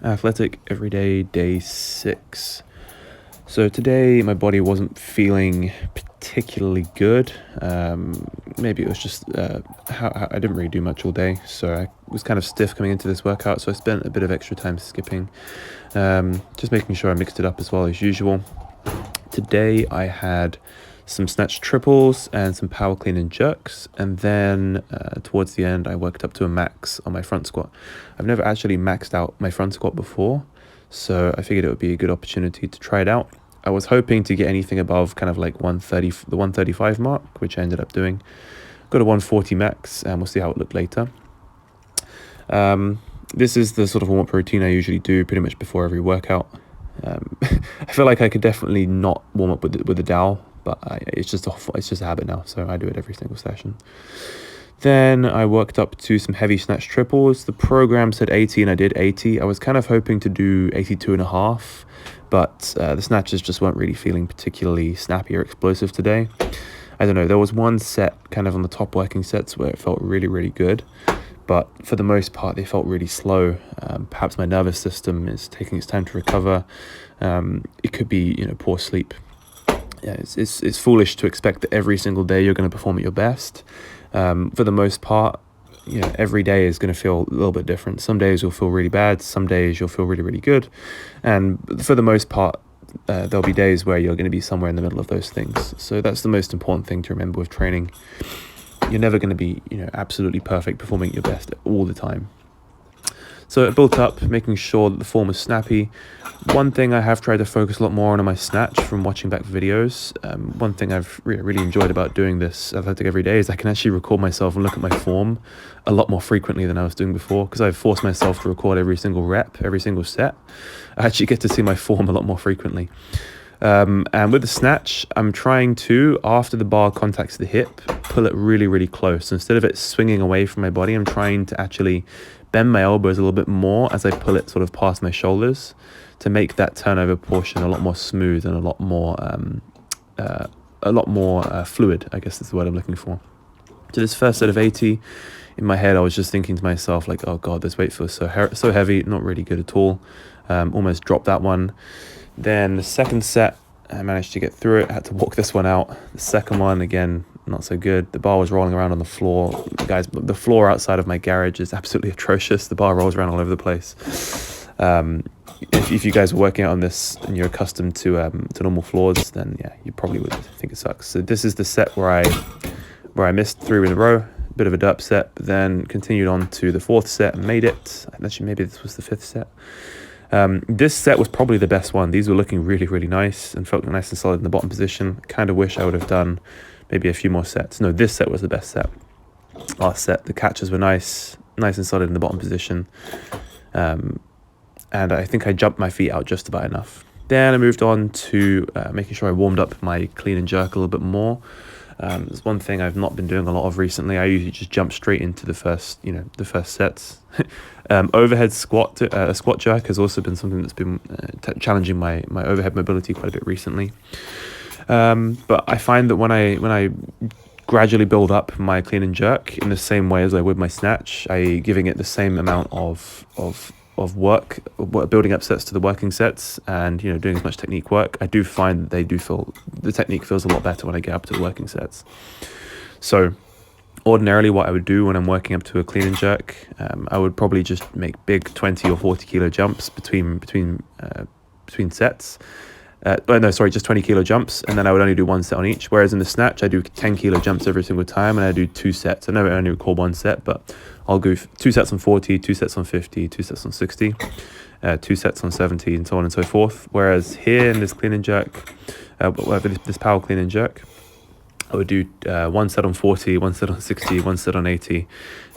Athletic Everyday Day 6. So today my body wasn't feeling particularly good. Maybe it was just how I didn't really do much all day, so I was kind of stiff coming into this workout, so I spent a bit of extra time skipping, just making sure I mixed it up as well as usual. Today I had some snatch triples and some power clean and jerks, and then towards the end I worked up to a max on my front squat. I've never actually maxed out my front squat before, so I figured it would be a good opportunity to try it out. I was hoping to get anything above kind of like 130, the 135 mark, which I ended up doing. Got a 140 max, and we'll see how it looked later. This is the sort of warm-up routine I usually do pretty much before every workout. I feel like I could definitely not warm up with the dowel, but it's just a habit now, so I do it every single session. Then I worked up to some heavy snatch triples. The program said 80 and I did 80. I was kind of hoping to do 82.5, but the snatches just weren't really feeling particularly snappy or explosive today. I don't know, there was one set kind of on the top working sets where it felt really, really good, but for the most part they felt really slow. Perhaps my nervous system is taking its time to recover. It could be, poor sleep. Yeah, it's foolish to expect that every single day you're going to perform at your best. For the most part, every day is going to feel a little bit different. Some days you'll feel really bad, some days you'll feel really, really good. And for the most part, there'll be days where you're going to be somewhere in the middle of those things. So that's the most important thing to remember with training. You're never going to be, absolutely perfect, performing at your best all the time. So it built up, making sure that the form was snappy. One thing I have tried to focus a lot more on my snatch from watching back videos. One thing I've really enjoyed about doing this athletic every day is I can actually record myself and look at my form a lot more frequently than I was doing before, because I've forced myself to record every single rep, every single set. I actually get to see my form a lot more frequently. And with the snatch, I'm trying to, after the bar contacts the hip, pull it really, really close. So instead of it swinging away from my body, I'm trying to actually bend my elbows a little bit more as I pull it sort of past my shoulders to make that turnover portion a lot more smooth and a lot more fluid, I guess is the word I'm looking for. So this first set of 80, in my head I was just thinking to myself like, oh god, this weight feels so heavy, not really good at all. Almost dropped that one. Then the second set, I managed to get through it. I had to walk this one out. The second one, again, not so good. The bar was rolling around on the floor. Guys, the floor outside of my garage is absolutely atrocious. The bar rolls around all over the place. If you guys are working out on this and you're accustomed to normal floors, then yeah, you probably would think it sucks. So this is the set where I missed 3 in a row. A bit of a derp set, but then continued on to the 4th set and made it. Actually, maybe this was the 5th set. This set was probably the best one. These were looking really, really nice and felt nice and solid in the bottom position. Kind of wish I would have done maybe a few more sets. No, this set was the best set. Last set, the catches were nice and solid in the bottom position. And I think I jumped my feet out just about enough. Then I moved on to making sure I warmed up my clean and jerk a little bit more. There's one thing I've not been doing a lot of recently. I usually just jump straight into the first sets. Overhead squat jerk has also been something that's been challenging my overhead mobility quite a bit recently. But I find that when I gradually build up my clean and jerk in the same way as I would my snatch, giving it the same amount of work, building up sets to the working sets, and doing as much technique work, I do find that the technique feels a lot better when I get up to the working sets. So ordinarily what I would do when I'm working up to a clean and jerk, I would probably just make big 20 or 40 kilo jumps between sets. Just 20 kilo jumps, and then I would only do 1 set on each. Whereas in the snatch, I do 10 kilo jumps every single time, and I do 2 sets. I know I only record 1 set, but I'll go 2 sets on 40, 2 sets on 50, 2 sets on 60, 2 sets on 70, and so on and so forth. Whereas here in this clean and jerk, this power clean and jerk, I would do 1 set on 40, 1 set on 60, 1 set on 80,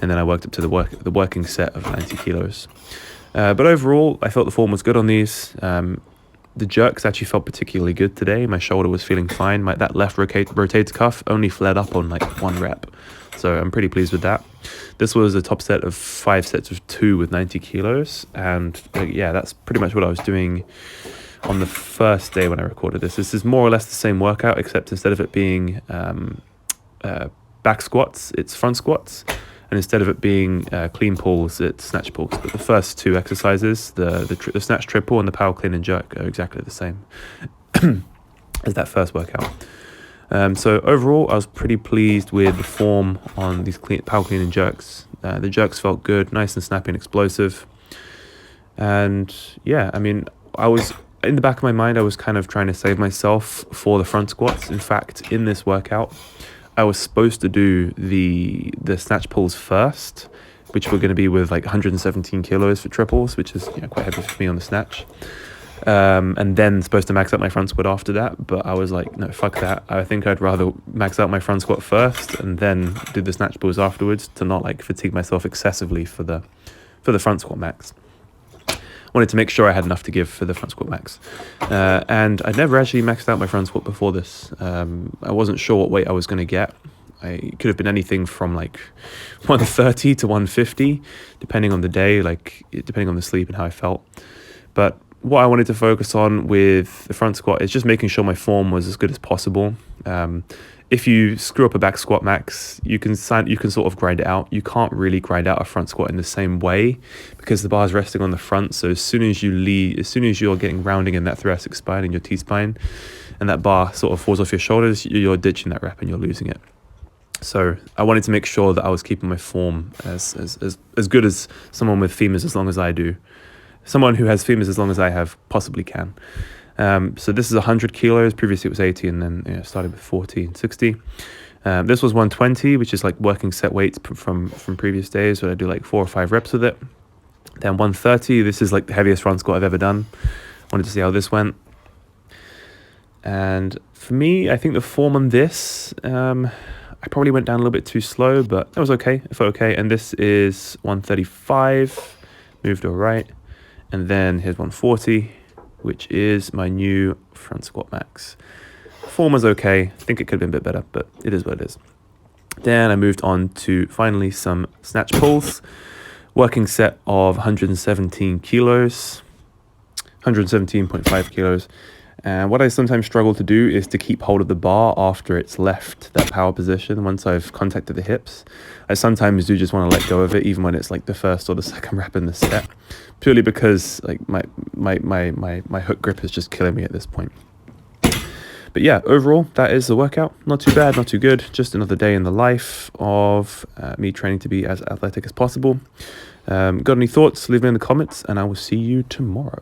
and then I worked up to the working set of 90 kilos. But overall, I felt the form was good on these. The jerks actually felt particularly good today. My shoulder was feeling fine. That left rotator cuff only flared up on like 1 rep. So I'm pretty pleased with that. This was a top set of 5 sets of 2 with 90 kilos. And yeah, that's pretty much what I was doing on the first day when I recorded this. This is more or less the same workout, except instead of it being back squats, it's front squats. and instead of it being clean pulls, it's snatch pulls. But the first two exercises, the snatch triple and the power clean and jerk, are exactly the same as that first workout. So overall, I was pretty pleased with the form on these power clean and jerks. The jerks felt good, nice and snappy and explosive. And yeah, I mean, I was in the back of my mind, I was kind of trying to save myself for the front squats. In fact, in this workout, I was supposed to do the snatch pulls first, which were going to be with like 117 kilos for triples, which is quite heavy for me on the snatch. And then supposed to max out my front squat after that, but I was like, no, fuck that. I think I'd rather max out my front squat first and then do the snatch pulls afterwards to not like fatigue myself excessively for the front squat max. Wanted to make sure I had enough to give for the front squat max. And I'd never actually maxed out my front squat before this. I wasn't sure what weight I was going to get. It could have been anything from like 130 to 150, depending on the day, like depending on the sleep and how I felt. But what I wanted to focus on with the front squat is just making sure my form was as good as possible. If you screw up a back squat max, you can sort of grind it out. You can't really grind out a front squat in the same way because the bar is resting on the front. So as soon as you're getting rounding in that thoracic spine and your T-spine, and that bar sort of falls off your shoulders, you're ditching that rep and you're losing it. So I wanted to make sure that I was keeping my form as good as someone with femurs as long as I do. Someone who has femurs as long as I have possibly can. So this is 100 kilos. Previously it was 80, and then started with 40 and 60. This was 120, which is like working set weights from previous days, where I do like 4 or 5 reps with it. Then 130, this is like the heaviest front squat I've ever done. Wanted to see how this went. And for me, I think the form on this, I probably went down a little bit too slow, but it was okay. It felt okay. And this is 135, moved all right. And then here's 140, which is my new front squat max. Form was okay. I think it could have been a bit better, but it is what it is. Then I moved on to finally some snatch pulls. Working set of 117 kilos, 117.5 kilos. And what I sometimes struggle to do is to keep hold of the bar after it's left that power position once I've contacted the hips. I sometimes do just want to let go of it, even when it's like the first or the second rep in the set, purely because like my hook grip is just killing me at this point. But yeah, overall, that is the workout. Not too bad, not too good. Just another day in the life of me training to be as athletic as possible. Got any thoughts? Leave them in the comments, and I will see you tomorrow.